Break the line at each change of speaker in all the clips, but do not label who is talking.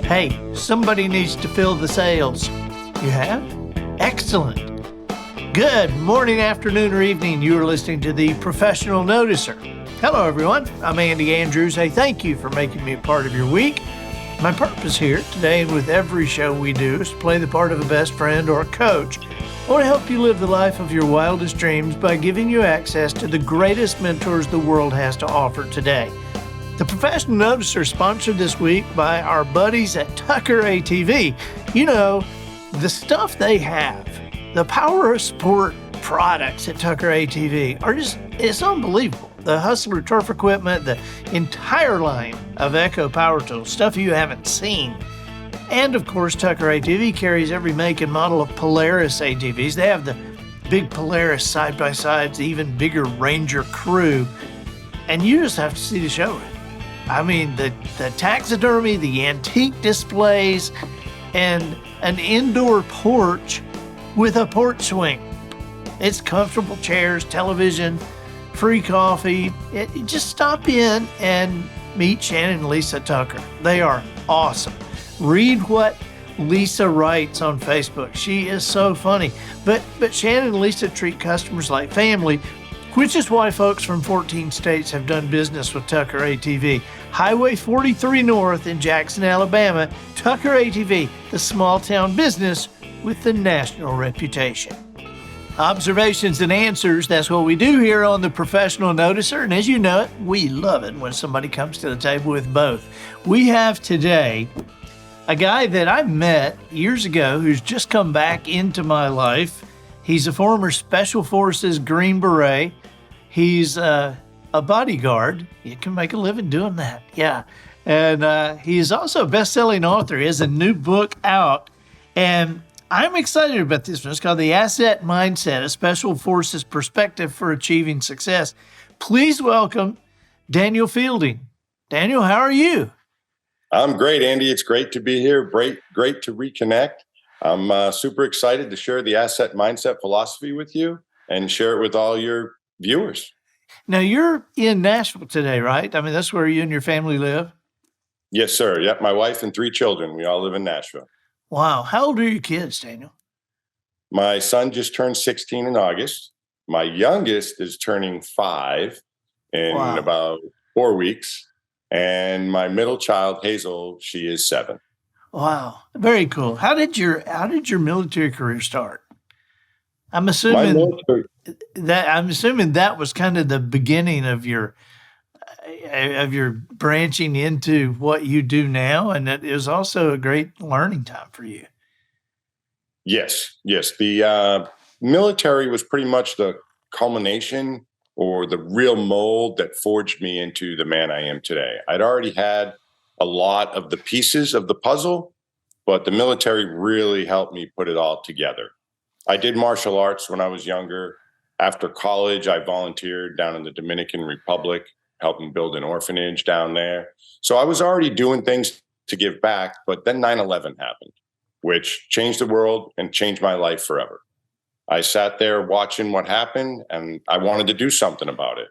Hey, somebody needs to fill the sails. You have? Excellent. Good morning, afternoon, or evening. You are listening to the Professional Noticer. Hello, everyone. I'm Andy Andrews. Hey, thank you for making me a part of your week. My purpose here today and with every show we do is to play the part of a best friend or a coach. I want to help you live the life of your wildest dreams by giving you access to the greatest mentors the world has to offer today. The Professional Noticer is sponsored this week by our buddies at Tucker ATV. You know, the stuff they have, the power of sport products at Tucker ATV are it's unbelievable. The Hustler turf equipment, the entire line of Echo power tools, stuff you haven't seen. And of course, Tucker ATV carries every make and model of Polaris ATVs. They have the big Polaris side-by-sides, the even bigger Ranger Crew. And you just have to see the showroom. I mean, the taxidermy, the antique displays, and an indoor porch with a porch swing. It's comfortable chairs, television, free coffee. Just stop in and meet Shannon and Lisa Tucker. They are awesome. Read what Lisa writes on Facebook. She is so funny. But Shannon and Lisa treat customers like family, which is why folks from 14 states have done business with Tucker ATV. Highway 43 North in Jackson, Alabama, Tucker ATV, the small town business with the national reputation. Observations and answers, that's what we do here on the Professional Noticer. And as you know it, we love it when somebody comes to the table with both. We have today a guy that I met years ago who's just come back into my life. He's a former Special Forces Green Beret. He's a bodyguard. You can make a living doing that. Yeah. And he is also a best-selling author. He has a new book out. And I'm excited about this one. It's called The Asset Mindset, a Special Forces Perspective for Achieving Success. Please welcome Daniel Fielding. Daniel, how are you?
I'm great, Andy. It's great to be here. Great to reconnect. I'm super excited to share the asset mindset philosophy with you and share it with all your viewers.
Now, you're in Nashville today, right? I mean, that's where you and your family live?
Yes, sir. Yep. My wife and 3 children. We all live in Nashville.
Wow. How old are your kids, Daniel?
My son just turned 16 in August. My youngest is turning 5 in about 4 weeks. And my middle child, Hazel, she is 7.
Wow. Very cool. How did your military career start? I'm assuming that was kind of the beginning of your branching into what you do now, and it was also a great learning time for you.
Yes. The military was pretty much the culmination or the real mold that forged me into the man I am today. I'd already had a lot of the pieces of the puzzle, but the military really helped me put it all together. I did martial arts when I was younger. After college, I volunteered down in the Dominican Republic, helping build an orphanage down there. So I was already doing things to give back, but then 9/11 happened, which changed the world and changed my life forever. I sat there watching what happened, and I wanted to do something about it.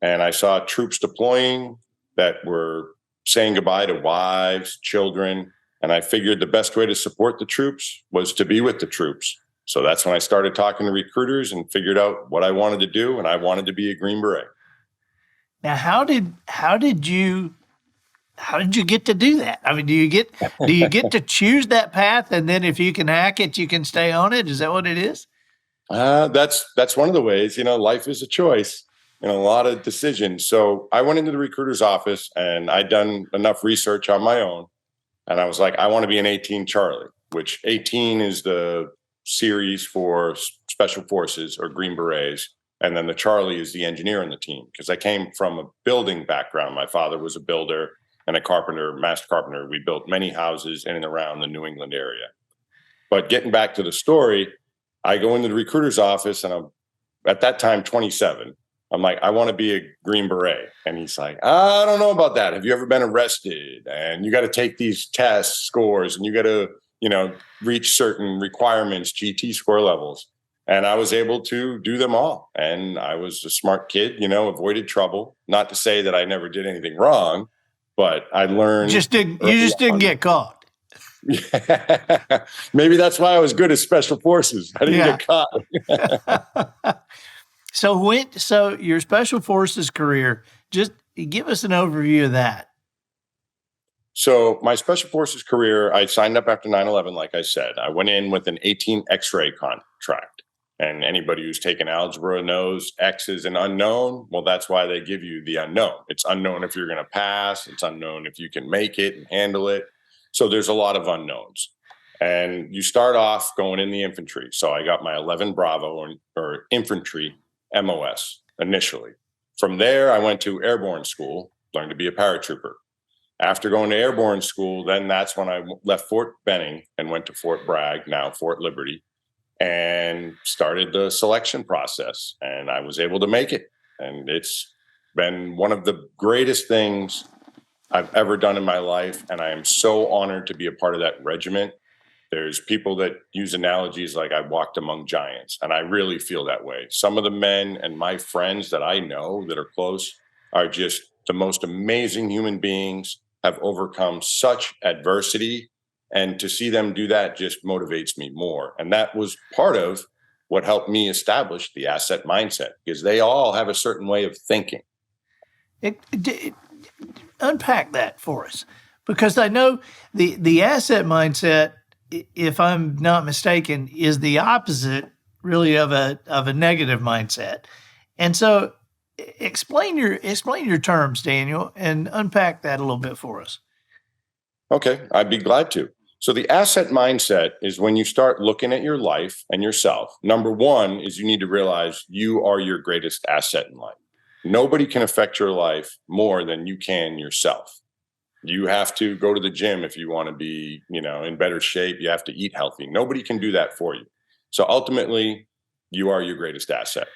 And I saw troops deploying that were saying goodbye to wives, children, and I figured the best way to support the troops was to be with the troops. So that's when I started talking to recruiters and figured out what I wanted to do, and I wanted to be a Green Beret.
Now, how did you get to do that? I mean, do you get to choose that path, and then if you can hack it, you can stay on it? Is that what it is?
That's one of the ways. Life is a choice and a lot of decisions. So I went into the recruiter's office, and I'd done enough research on my own, and I was like, I want to be an 18 Charlie, which 18 is the series for Special Forces or Green Berets. And then the Charlie is the engineer on the team, because I came from a building background. My father was a builder and a carpenter, master carpenter. We built many houses in and around the New England area. But getting back to the story, I go into the recruiter's office, and I'm at that time 27. I'm like, I want to be a Green Beret. And he's like, I don't know about that. Have you ever been arrested? And you got to take these test scores, and you got to, reach certain requirements, GT score levels. And I was able to do them all. And I was a smart kid, avoided trouble. Not to say that I never did anything wrong, but I learned.
You just didn't get caught.
Maybe that's why I was good at Special Forces. I didn't get caught.
So your Special Forces career, just give us an overview of that.
So my Special Forces career, I signed up after 9/11, like I said. I went in with an 18 X-ray contract. And anybody who's taken algebra knows X is an unknown. Well, that's why they give you the unknown. It's unknown if you're going to pass. It's unknown if you can make it and handle it. So there's a lot of unknowns. And you start off going in the infantry. So I got my 11 Bravo or infantry MOS initially. From there, I went to airborne school, learned to be a paratrooper. After going to airborne school, then that's when I left Fort Benning and went to Fort Bragg, now Fort Liberty, and started the selection process. And I was able to make it. And it's been one of the greatest things I've ever done in my life. And I am so honored to be a part of that regiment. There's people that use analogies like I walked among giants, and I really feel that way. Some of the men and my friends that I know that are close are just the most amazing human beings, have overcome such adversity. And to see them do that just motivates me more. And that was part of what helped me establish the asset mindset, because they all have a certain way of thinking.
Unpack that for us, because I know the asset mindset, if I'm not mistaken, is the opposite really of a negative mindset. And so explain your terms, Daniel, and unpack that a little bit for us.
Okay, I'd be glad to. So the asset mindset is when you start looking at your life and yourself. Number one is you need to realize you are your greatest asset in life. Nobody can affect your life more than you can yourself. You have to go to the gym if you want to be, in better shape. You have to eat healthy. Nobody can do that for you. So ultimately, you are your greatest asset.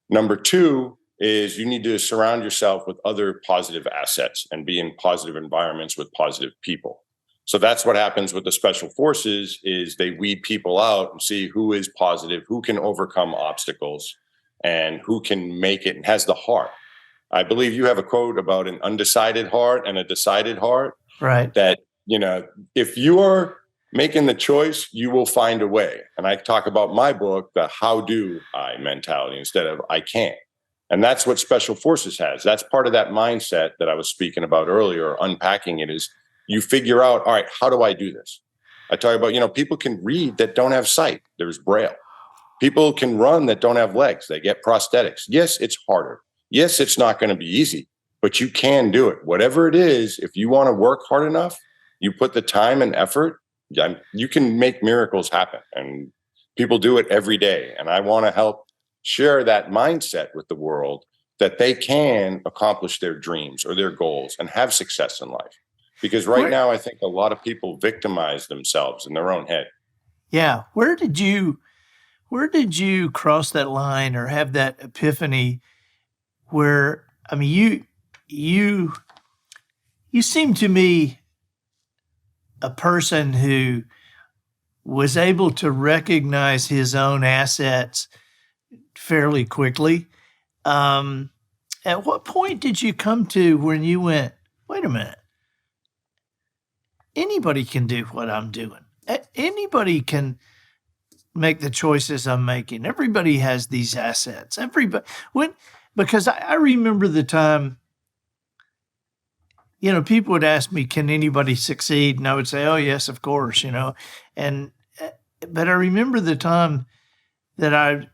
Number two is you need to surround yourself with other positive assets and be in positive environments with positive people. So that's what happens with the Special Forces is they weed people out and see who is positive, who can overcome obstacles, and who can make it and has the heart. I believe you have a quote about an undecided heart and a decided heart.
Right.
That, if you are making the choice, you will find a way. And I talk about my book, the how do I mentality instead of I can't. And that's what Special Forces has. That's part of that mindset that I was speaking about earlier, unpacking it is you figure out, all right, how do I do this? I talk about, people can read that don't have sight. There's Braille. People can run that don't have legs. They get prosthetics. Yes, it's harder. Yes, it's not going to be easy, but you can do it. Whatever it is, if you want to work hard enough, you put the time and effort, you can make miracles happen. And people do it every day. And I want to help share that mindset with the world that they can accomplish their dreams or their goals and have success in life. Because right now, I think a lot of people victimize themselves in their own head.
Yeah. Where did you cross that line or have that epiphany where, you seem to me a person who was able to recognize his own assets fairly quickly. At what point did you come to when you went, wait a minute, anybody can do what I'm doing. Anybody can make the choices I'm making. Everybody has these assets. Because I remember the time, people would ask me, can anybody succeed? And I would say, oh, yes, of course, but I remember the time that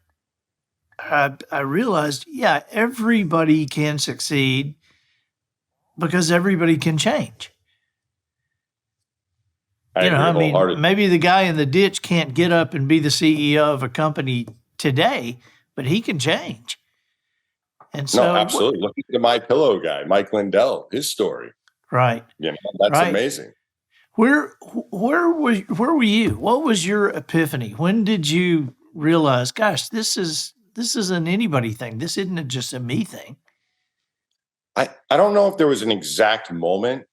I realized, yeah, everybody can succeed because everybody can change. Maybe the guy in the ditch can't get up and be the CEO of a company today, but he can change. And so,
no, absolutely. Look at the My Pillow guy, Mike Lindell, his story.
Right.
That's right. Amazing.
Where were you? What was your epiphany? When did you realize, gosh, this isn't anybody thing. This isn't just a me thing.
I don't know if there was an exact moment,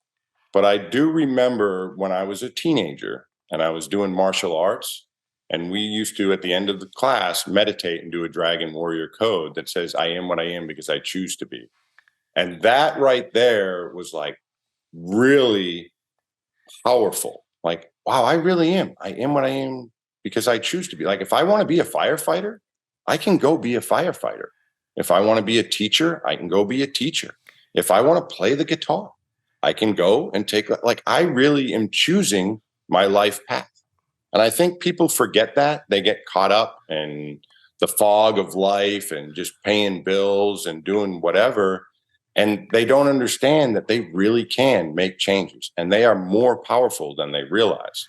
but I do remember when I was a teenager and I was doing martial arts, and we used to, at the end of the class, meditate and do a Dragon Warrior code that says, I am what I am because I choose to be. And that right there was like really powerful. like, wow, I really am. I am what I am because I choose to be. Like, if I want to be a firefighter, I can go be a firefighter. If I want to be a teacher, I can go be a teacher. If I want to play the guitar, I can go and take, like, I really am choosing my life path. And I think people forget that. They get caught up in the fog of life and just paying bills and doing whatever. And they don't understand that they really can make changes and they are more powerful than they realize.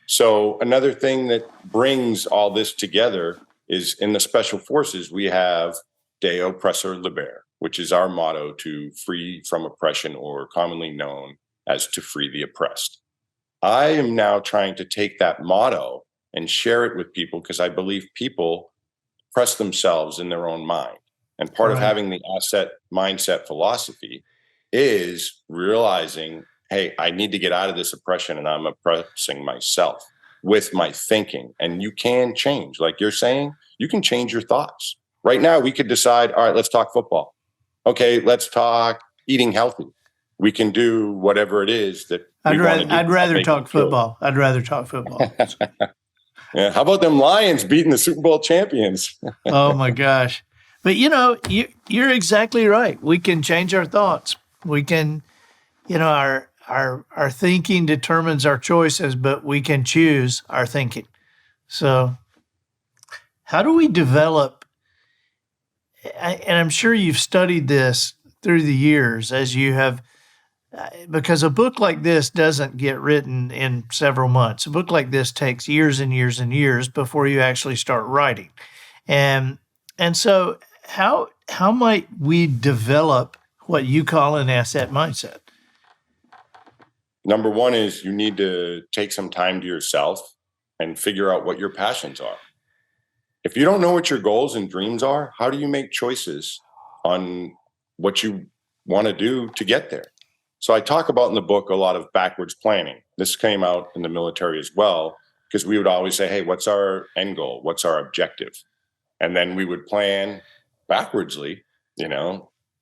So another thing that brings all this together is in the Special Forces, we have De Oppressor Libere, which is our motto to free from oppression, or commonly known as to free the oppressed. I am now trying to take that motto and share it with people because I believe people oppress themselves in their own mind. And part of having the asset mindset philosophy is realizing, hey, I need to get out of this oppression and I'm oppressing myself with my thinking. And you can change. Like you're saying, you can change your thoughts. Right now, we could decide, all right, let's talk football. Okay, let's talk eating healthy. We can do whatever it is that
I'd rather talk football. I'd rather talk football.
Yeah. How about them Lions beating the Super Bowl champions?
Oh my gosh. But you're exactly right. We can change our thoughts. We can, our thinking determines our choices, but we can choose our thinking. So how do we develop, and I'm sure you've studied this through the years as you have, because a book like this doesn't get written in several months. A book like this takes years and years and years before you actually start writing. And so how might we develop what you call an asset mindset?
Number one is you need to take some time to yourself and figure out what your passions are. If you don't know what your goals and dreams are, how do you make choices on what you want to do to get there? So I talk about in the book a lot of backwards planning. This came out in the military as well, because we would always say, hey, what's our end goal? What's our objective? And then we would plan backwardsly,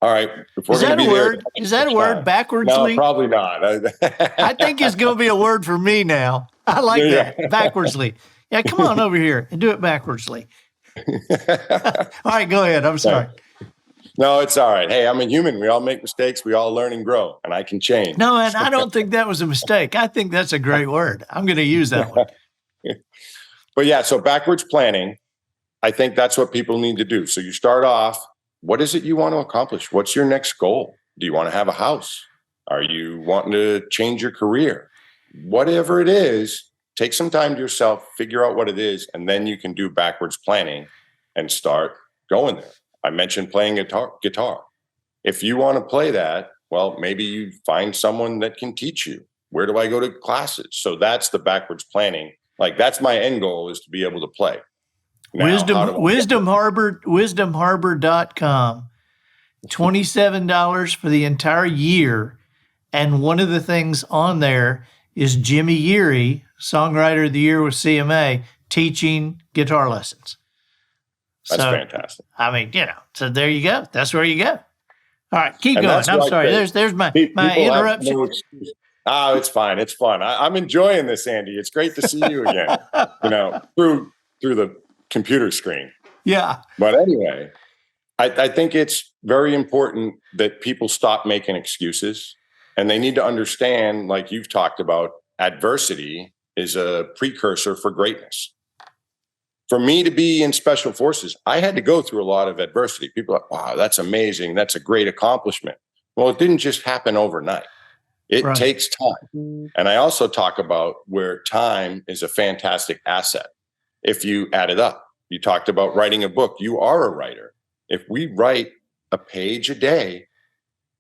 all right, if we're going to be there.
Is that a word, backwardsly?
No, probably not.
I think it's going to be a word for me now. I like that, backwardsly. Yeah, come on over here and do it backwardsly. All right, go ahead. I'm sorry.
No, it's all right. Hey, I'm a human. We all make mistakes. We all learn and grow, and I can change.
No, and I don't think that was a mistake. I think that's a great word. I'm going to use that one.
But yeah, so backwards planning, I think that's what people need to do. So you start off, what is it you want to accomplish? What's your next goal? Do you want to have a house? Are you wanting to change your career? Whatever it is, take some time to yourself, figure out what it is, and then you can do backwards planning and start going there. I mentioned playing guitar. If you want to play that, well, maybe you find someone that can teach you. Where do I go to classes? So that's the backwards planning. Like, that's my end goal, is to be able to play. Now,
wisdomharbor.com, $27 for the entire year. And one of the things on there is Jimmy Yeary, Songwriter of the Year with CMA, teaching guitar lessons.
That's fantastic.
I mean, so there you go. That's where you go. All right, keep going. I'm sorry. There's my interruption.
Oh, it's fine. It's fun. I'm enjoying this, Andy. It's great to see you again, through the computer screen.
Yeah.
But anyway, I think it's very important that people stop making excuses, and they need to understand, like you've talked about, adversity is a precursor for greatness. For me to be in Special Forces, I had to go through a lot of adversity. People are like, wow, that's amazing. That's a great accomplishment. Well, it didn't just happen overnight. It takes time. And I also talk about where time is a fantastic asset. If you add it up, you talked about writing a book. You are a writer. If we write a page a day,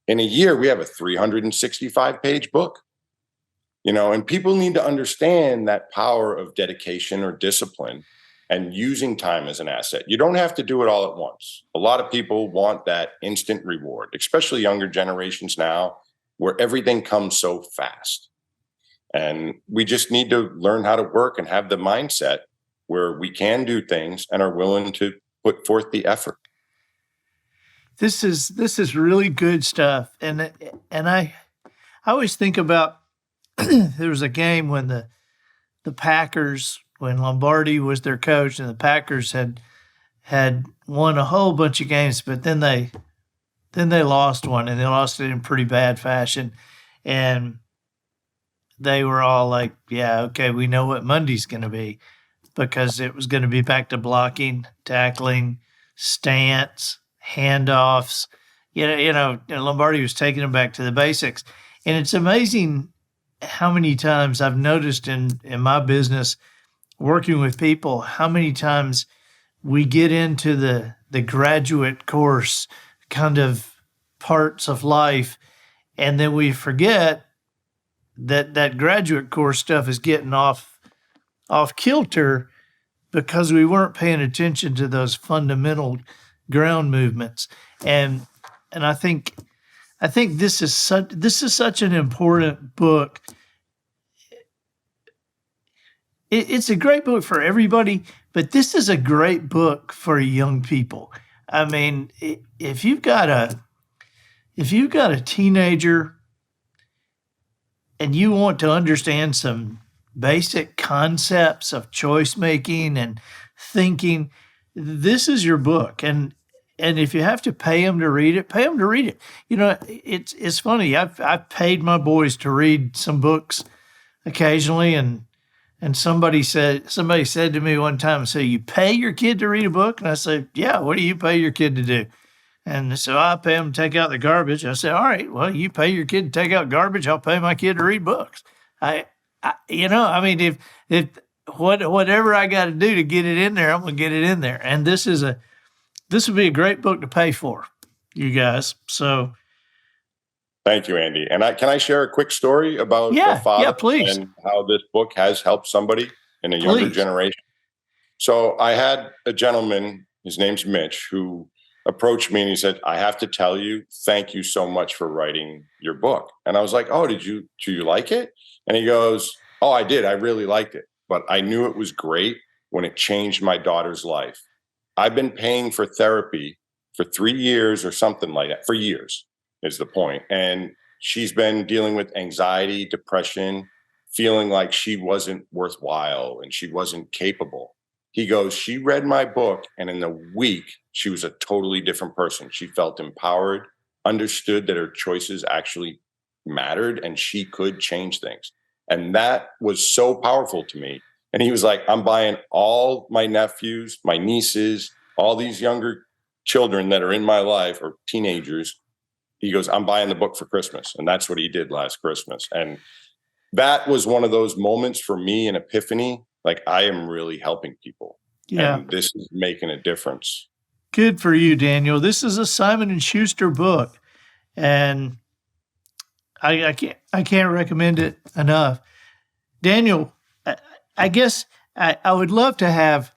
in a year, we have a 365-page book. And people need to understand that power of dedication or discipline and using time as an asset. You don't have to do it all at once. A lot of people want that instant reward, especially younger generations now, where everything comes so fast. And we just need to learn how to work and have the mindset where we can do things and are willing to put forth the effort.
This is really good stuff. And I always think about there was a game when the Packers, when Lombardi was their coach, and the Packers had won a whole bunch of games, but then they lost one, and they lost it in pretty bad fashion. And they were all like, yeah, okay, we know what Monday's going to be, because it was going to be back to blocking, tackling, stance, handoffs. Lombardi was taking them back to the basics. And it's amazing how many times I've noticed in my business working with people, how many times we get into the graduate course kind of parts of life, and then we forget that graduate course stuff is getting off kilter because we weren't paying attention to those fundamental ground movements. And I think this is such an important book. It's a great book for everybody, but this is a great book for young people. I mean, if you've got a teenager and you want to understand some basic concepts of choice making and thinking, this is your book. And if you have to pay them to read it, pay them to read it. It's funny. I've paid my boys to read some books occasionally, and somebody said to me one time, so you pay your kid to read a book? And I said, yeah, what do you pay your kid to do? And so I pay them to take out the garbage. I said, all right, well, you pay your kid to take out garbage, I'll pay my kid to read books. If whatever I got to do to get it in there, I'm going to get it in there. And this would be a great book to pay for, you guys. So.
Thank you, Andy. And can I share a quick story about the father
please.
and how this book has helped somebody in a younger generation? So I had a gentleman, his name's Mitch, who approached me and he said, I have to tell you, thank you so much for writing your book. And I was like, oh, do you like it? And he goes, oh, I did. I really liked it. But I knew it was great when it changed my daughter's life. I've been paying for therapy for 3 years or something like that, for years is the point. And she's been dealing with anxiety, depression, feeling like she wasn't worthwhile and she wasn't capable. He goes, she read my book, and in a week, she was a totally different person. She felt empowered, understood that her choices actually mattered, and she could change things. And that was so powerful to me. And he was like, I'm buying all my nephews, my nieces, all these younger children that are in my life, or teenagers. He goes, I'm buying the book for Christmas. And that's what he did last Christmas. And that was one of those moments for me, an epiphany. Like, I am really helping people.
Yeah.
And this is making a difference.
Good for you, Daniel. This is a Simon & Schuster book, and I can't recommend it enough. Daniel, I guess I would love to have,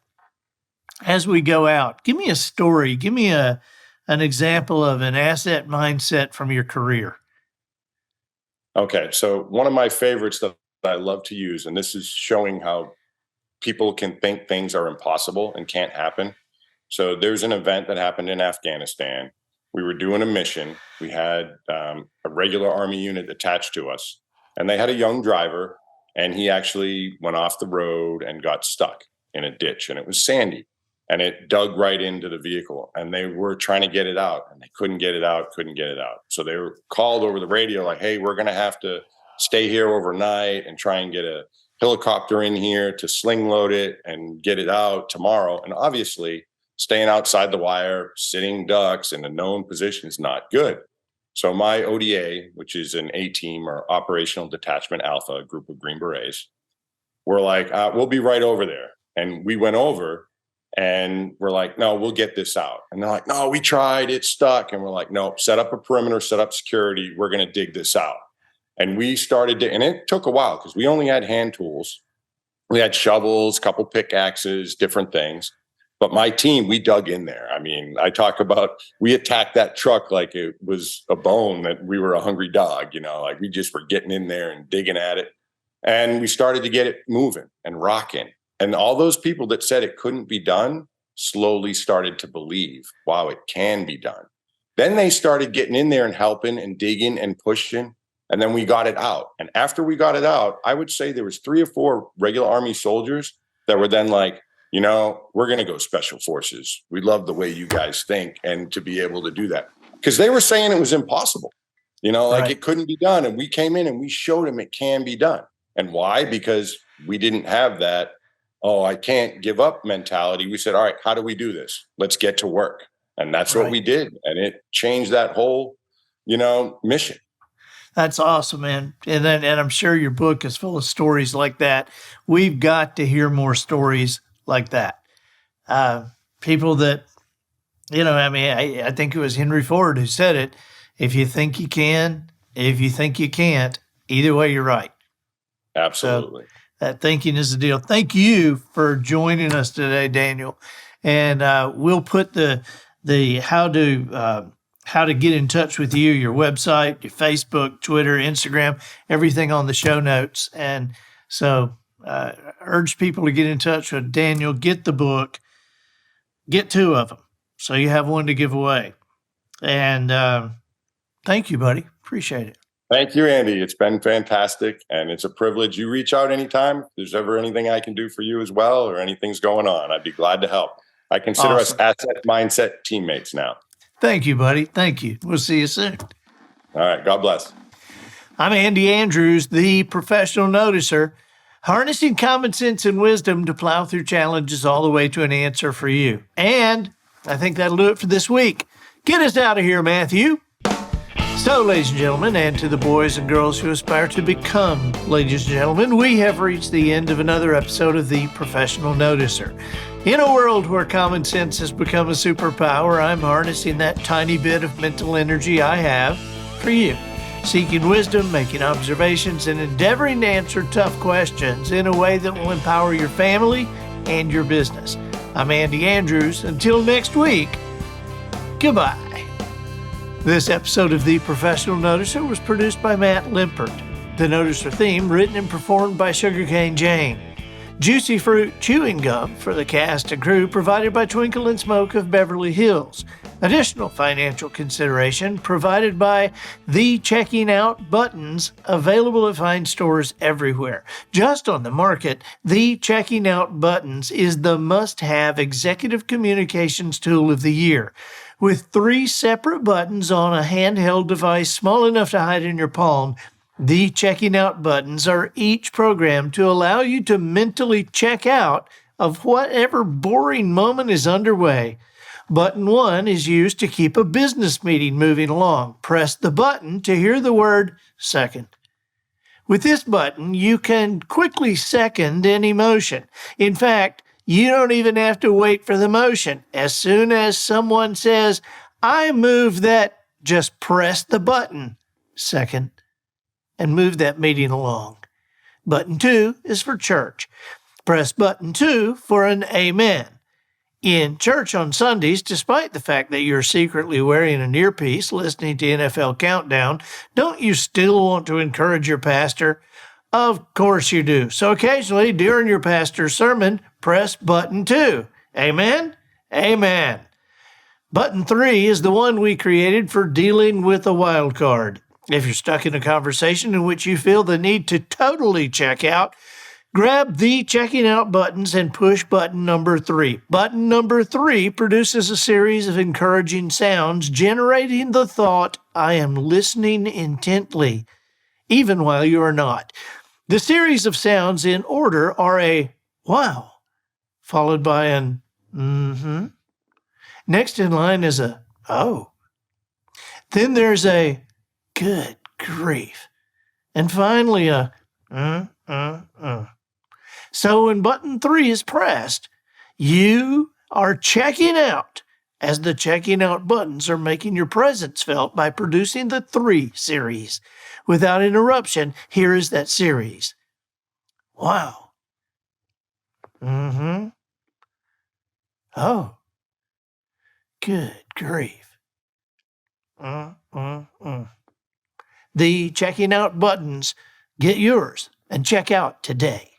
as we go out, give me a story. Give me an example of an asset mindset from your career.
Okay. So one of my favorites that I love to use, and this is showing how people can think things are impossible and can't happen. So there's an event that happened in Afghanistan. We were doing a mission. We had a regular Army unit attached to us, and they had a young driver, and he actually went off the road and got stuck in a ditch, and it was sandy, and it dug right into the vehicle, and they were trying to get it out, and they couldn't get it out. So they were called over the radio like, hey, we're going to have to stay here overnight and try and get a helicopter in here to sling load it and get it out tomorrow. And obviously, staying outside the wire, sitting ducks in a known position is not good. So my ODA, which is an A-team or Operational Detachment Alpha, a group of Green Berets, we're like, we'll be right over there. And we went over and we're like, no, we'll get this out. And they're like, no, we tried, it's stuck. And we're like, no, set up a perimeter, set up security. We're going to dig this out. And we started to, and it took a while because we only had hand tools. We had shovels, couple pickaxes, different things. But my team, we dug in there. I mean, I talk about, we attacked that truck like it was a bone, that we were a hungry dog, like we just were getting in there and digging at it. And we started to get it moving and rocking. And all those people that said it couldn't be done slowly started to believe, wow, it can be done. Then they started getting in there and helping and digging and pushing. And then we got it out. And after we got it out, I would say there was 3 or 4 regular Army soldiers that were then like, we're going to go Special Forces. We love the way you guys think, and to be able to do that. Because they were saying it was impossible, like it couldn't be done. And we came in and we showed them it can be done. And why? Because we didn't have that, oh, I can't give up mentality. We said, all right, how do we do this? Let's get to work. And that's what we did. And it changed that whole, mission.
That's awesome, man. And I'm sure your book is full of stories like that. We've got to hear more stories like that. People that, I think it was Henry Ford who said it. If you think you can, if you think you can't, either way, you're right.
Absolutely.
So that thinking is the deal. Thank you for joining us today, Daniel. And we'll put the how to get in touch with you, your website, your Facebook, Twitter, Instagram, everything on the show notes. And so urge people to get in touch with Daniel, get the book, get 2 of them. So you have one to give away. And thank you, buddy. Appreciate it.
Thank you, Andy. It's been fantastic. And it's a privilege. You reach out anytime. If there's ever anything I can do for you as well, or anything's going on, I'd be glad to help. I consider us asset mindset teammates now.
Thank you, buddy. Thank you. We'll see you soon.
All right. God bless.
I'm Andy Andrews, the professional noticer, harnessing common sense and wisdom to plow through challenges all the way to an answer for you. And I think that'll do it for this week. Get us out of here, Matthew. So, ladies and gentlemen, and to the boys and girls who aspire to become ladies and gentlemen, we have reached the end of another episode of The Professional Noticer. In a world where common sense has become a superpower, I'm harnessing that tiny bit of mental energy I have for you, seeking wisdom, making observations, and endeavoring to answer tough questions in a way that will empower your family and your business. I'm Andy Andrews. Until next week, goodbye. This episode of The Professional Noticer was produced by Matt Limpert. The Noticer theme written and performed by Sugarcane Jane. Juicy Fruit Chewing Gum for the cast and crew provided by Twinkle and Smoke of Beverly Hills. Additional financial consideration provided by The Checking Out Buttons, available at fine stores everywhere. Just on the market, The Checking Out Buttons is the must-have executive communications tool of the year. With 3 separate buttons on a handheld device small enough to hide in your palm, the checking out buttons are each programmed to allow you to mentally check out of whatever boring moment is underway. Button 1 is used to keep a business meeting moving along. Press the button to hear the word second. With this button, you can quickly second any motion. In fact, you don't even have to wait for the motion. As soon as someone says, I move that, just press the button, second, and move that meeting along. Button 2 is for church. Press button 2 for an amen. In church on Sundays, despite the fact that you're secretly wearing an earpiece listening to NFL Countdown, don't you still want to encourage your pastor? Of course you do. So occasionally, during your pastor's sermon, press button 2. Amen? Amen. Button 3 is the one we created for dealing with a wild card. If you're stuck in a conversation in which you feel the need to totally check out, grab the checking out buttons and push button number 3. Button number 3 produces a series of encouraging sounds, generating the thought, I am listening intently, even while you are not. The series of sounds in order are a wow, followed by an mm-hmm. Next in line is a oh. Then there's a good grief. And finally a So when button 3 is pressed, you are checking out, as the checking out buttons are making your presence felt by producing the 3 series. Without interruption, here is that series. Wow. Mm-hmm. Oh. Good grief. The checking out buttons. Get yours and check out today.